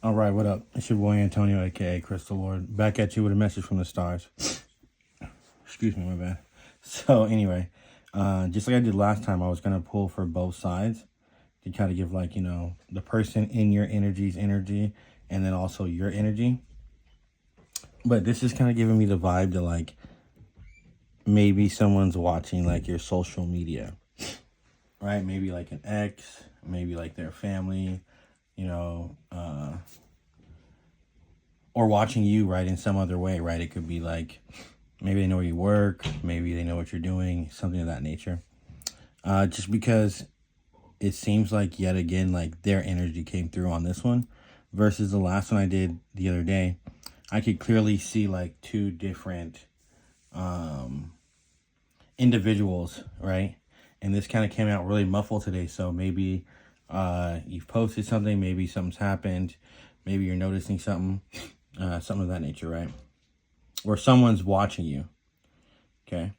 All right, what up? It's your boy Antonio, aka Crystal Lord, back at you with a message from the stars. Excuse me, my bad. So anyway, just like I did last time, I was gonna pull for both sides to kind of give like the person in your energy's energy, and then also your energy. But this is kind of giving me the vibe that like maybe someone's watching like your social media, right? Maybe like an ex, maybe like their family, you know, or watching you, right, in some other way, right? It could be like maybe they know where you work, maybe they know what you're doing, something of that nature. Just because it seems like yet again, like their energy came through on this one versus the last one I did the other day. I could clearly see like two different individuals, right? And this kind of came out really muffled today. So maybe you've posted something, maybe something's happened, maybe you're noticing something, something of that nature, right? Or someone's watching you. Okay.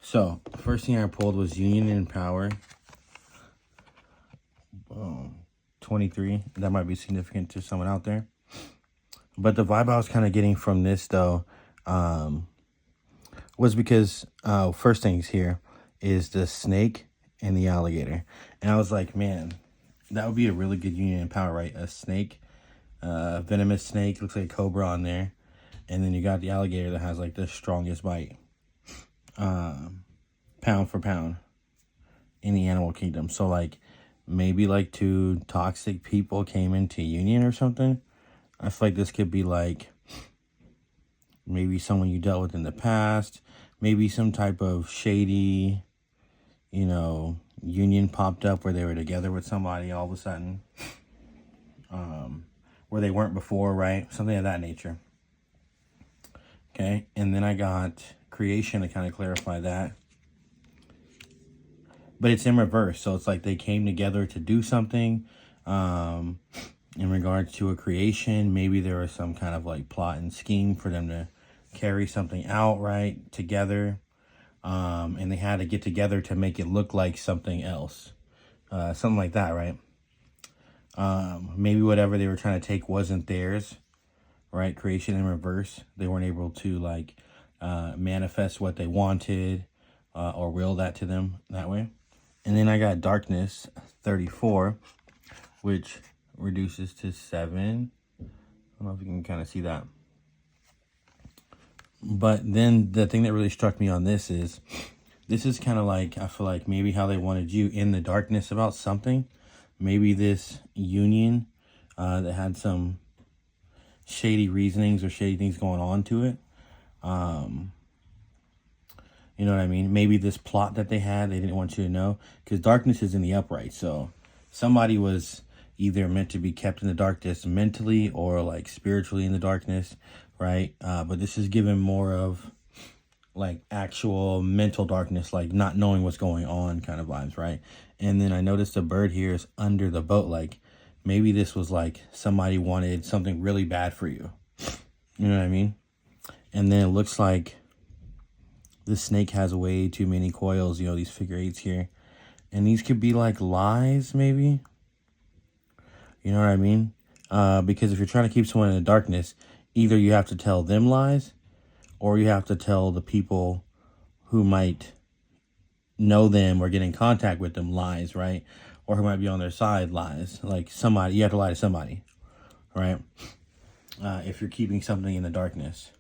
So first thing I pulled was Union and Power. 23. That might be significant to someone out there. But the vibe I was kind of getting from this though was because first things here is the snake and the alligator. And I was like, man, that would be a really good Union and Power, right? A snake, venomous snake, looks like a cobra on there. And then you got the alligator that has like the strongest bite. Pound for pound in the animal kingdom. So like maybe like two toxic people came into union or something. I feel like this could be like maybe someone you dealt with in the past, maybe some type of shady, union popped up where they were together with somebody all of a sudden, where they weren't before, right? Something of that nature. Okay, and then I got creation to kind of clarify that. But it's in reverse, so it's like they came together to do something. In regards to a creation, maybe there was some kind of like plot and scheme for them to carry something out right together, and they had to get together to make it look like something else, something like that, right? Maybe whatever they were trying to take wasn't theirs, right? Creation in reverse, they weren't able to like manifest what they wanted, or will that to them that way. And then I got darkness 34, which reduces to 7. I don't know if you can kind of see that. But then the thing that really struck me on this is kind of like, I feel like maybe how they wanted you in the darkness about something. Maybe this union that had some shady reasonings or shady things going on to it. You know what I mean? Maybe this plot that they had, they didn't want you to know. Because darkness is in the upright. So somebody was either meant to be kept in the darkness mentally or like spiritually in the darkness, right? But this is given more of like actual mental darkness, like not knowing what's going on kind of vibes, right? And then I noticed the bird here is under the boat. Like maybe this was like somebody wanted something really bad for you. You know what I mean? And then it looks like the snake has way too many coils, these figure eights here. And these could be like lies, maybe. You know what I mean? Because if you're trying to keep someone in the darkness, either you have to tell them lies or you have to tell the people who might know them or get in contact with them lies, right? Or who might be on their side lies. Like somebody, you have to lie to somebody, right? If you're keeping something in the darkness.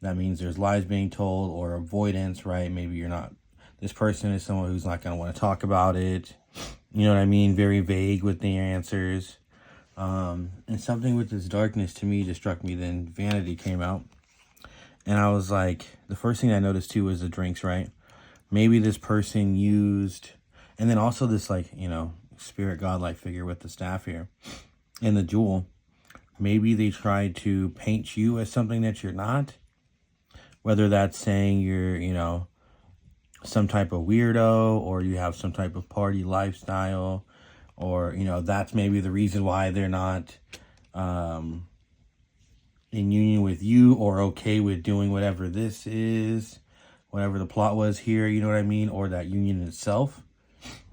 That means there's lies being told or avoidance, right? Maybe you're not, this person is someone who's not going to want to talk about it. You know what I mean? Very vague with their answers. And something with this darkness to me just struck me. Then vanity came out. And I was like, the first thing I noticed too was the drinks, right? Maybe this person used, and then also this like, spirit godlike figure with the staff here and the jewel. Maybe they tried to paint you as something that you're not. Whether that's saying you're, some type of weirdo or you have some type of party lifestyle or, that's maybe the reason why they're not in union with you or okay with doing whatever this is, whatever the plot was here, you know what I mean? Or that union itself,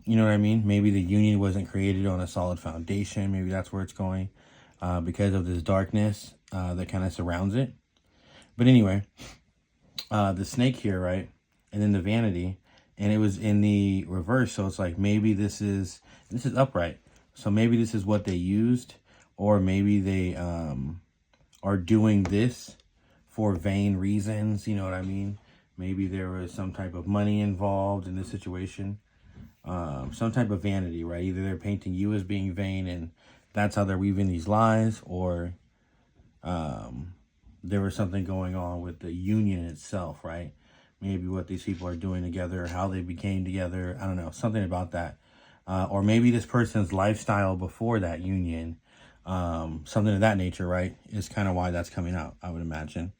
you know what I mean? Maybe the union wasn't created on a solid foundation. Maybe that's where it's going. because of this darkness that kind of surrounds it. But anyway, the snake here, right? And then the vanity, and it was in the reverse. So it's like, maybe this is upright. So maybe this is what they used, or maybe they are doing this for vain reasons. You know what I mean? Maybe there was some type of money involved in this situation. Some type of vanity, right? Either they're painting you as being vain and that's how they're weaving these lies, or there was something going on with the union itself, right? Maybe what these people are doing together, how they became together. I don't know, something about that. Or maybe this person's lifestyle before that union, something of that nature, right? Is kind of why that's coming out, I would imagine.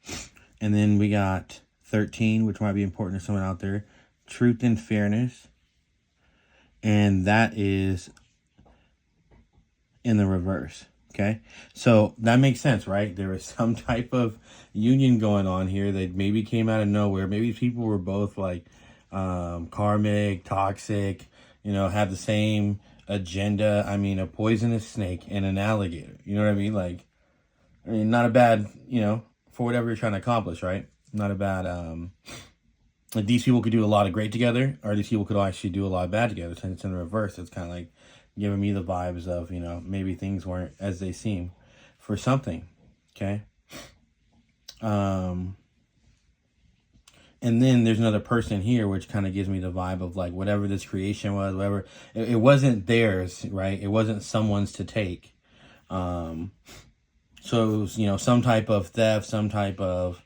And then we got 13, which might be important to someone out there. Truth and fairness. And that is in the reverse. Okay, so that makes sense, right? There was some type of union going on here that maybe came out of nowhere. Maybe people were both like karmic, toxic, you know, had the same agenda. I mean, a poisonous snake and an alligator. You know what I mean? Like, I mean, not a bad, you know, for whatever you're trying to accomplish, right? Not a bad, like these people could do a lot of great together, or these people could actually do a lot of bad together. Since it's in the reverse, it's kind of like giving me the vibes of, you know, maybe things weren't as they seem for something. Okay. And then there's another person here, which kind of gives me the vibe of like whatever this creation was, whatever, it wasn't theirs, right? It wasn't someone's to take. So it was, you know, some type of theft, some type of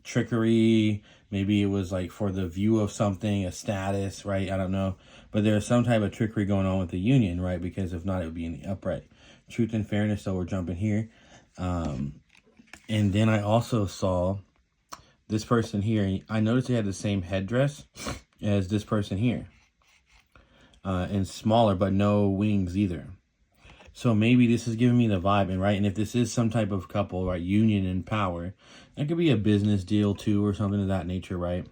trickery. Maybe it was like for the view of something, a status, right? I don't know. But there's some type of trickery going on with the union, right? Because if not, it would be in the upright. Truth and fairness, so we're jumping here. And then I also saw this person here. I noticed they had the same headdress as this person here. And smaller, but no wings either. So maybe this is giving me the vibe, and right, and if this is some type of couple, right, union and power, that could be a business deal too, or something of that nature, right?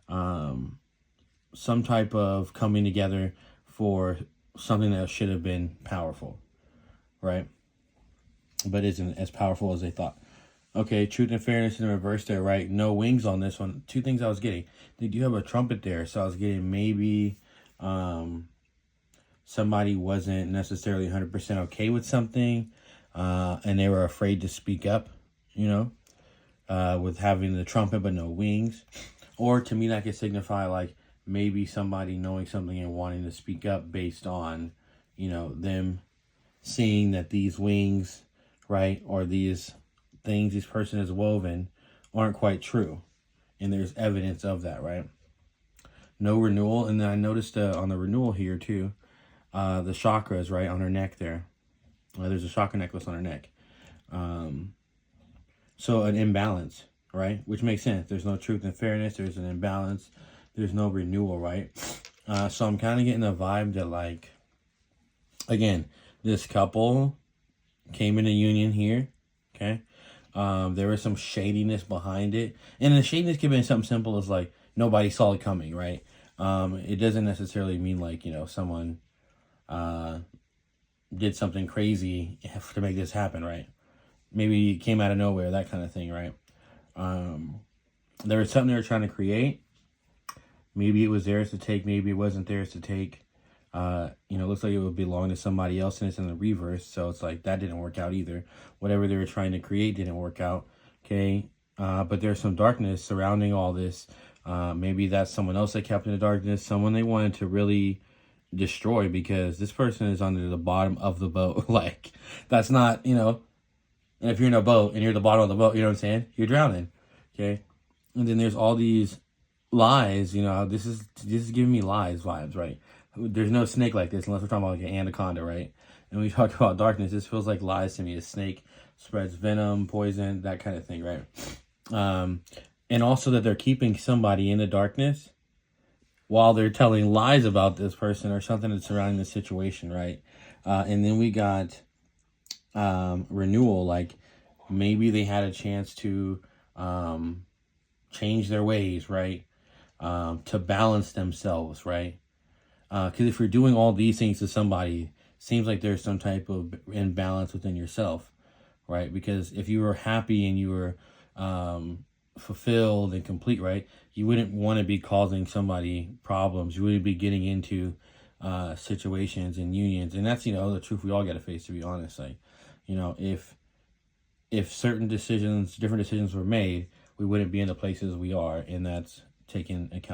Some type of coming together for something that should have been powerful, right? But isn't as powerful as they thought. Okay, truth and fairness in the reverse there, right? No wings on this one. Two things I was getting. They do have a trumpet there, so I was getting maybe somebody wasn't necessarily 100% okay with something, and they were afraid to speak up, you know, with having the trumpet but no wings. Or to me, that could signify like maybe somebody knowing something and wanting to speak up based on, you know, them seeing that these wings, right, or these things this person has woven aren't quite true. And there's evidence of that, right? No renewal. And then I noticed on the renewal here too, the chakras, right, on her neck there. There's a chakra necklace on her neck. So an imbalance, right? Which makes sense. There's no truth and fairness. There's an imbalance. There's no renewal, right? So I'm kind of getting the vibe that, like, again, this couple came in a union here, okay? There was some shadiness behind it. And the shadiness could be something simple as, like, nobody saw it coming, right? It doesn't necessarily mean, like, you know, someone did something crazy to make this happen, right? Maybe it came out of nowhere, that kind of thing, right? There was something they were trying to create. Maybe it was theirs to take. Maybe it wasn't theirs to take. You know, it looks like it would belong to somebody else, and it's in the reverse. So it's like that didn't work out either. Whatever they were trying to create didn't work out. Okay. But there's some darkness surrounding all this. Maybe that's someone else that kept in the darkness, someone they wanted to really destroy, because this person is under the bottom of the boat. Like, that's not, you know, and if you're in a boat and you're at the bottom of the boat, you know what I'm saying? You're drowning. Okay. And then there's all these lies, you know, this is giving me lies vibes, right? There's no snake like this unless we're talking about like an anaconda, right? And we talk about darkness, this feels like lies to me. A snake spreads venom, poison, that kind of thing, right? And also that they're keeping somebody in the darkness while they're telling lies about this person or something that's surrounding the situation, right? And then we got renewal, like maybe they had a chance to change their ways, right? To balance themselves, right? Because if you're doing all these things to somebody, seems like there's some type of imbalance within yourself, right? Because if you were happy and you were fulfilled and complete, right, you wouldn't want to be causing somebody problems. You wouldn't be getting into situations and unions. And that's, the truth we all got to face, to be honest. Like, if certain different decisions were made, we wouldn't be in the places we are. And that's taking account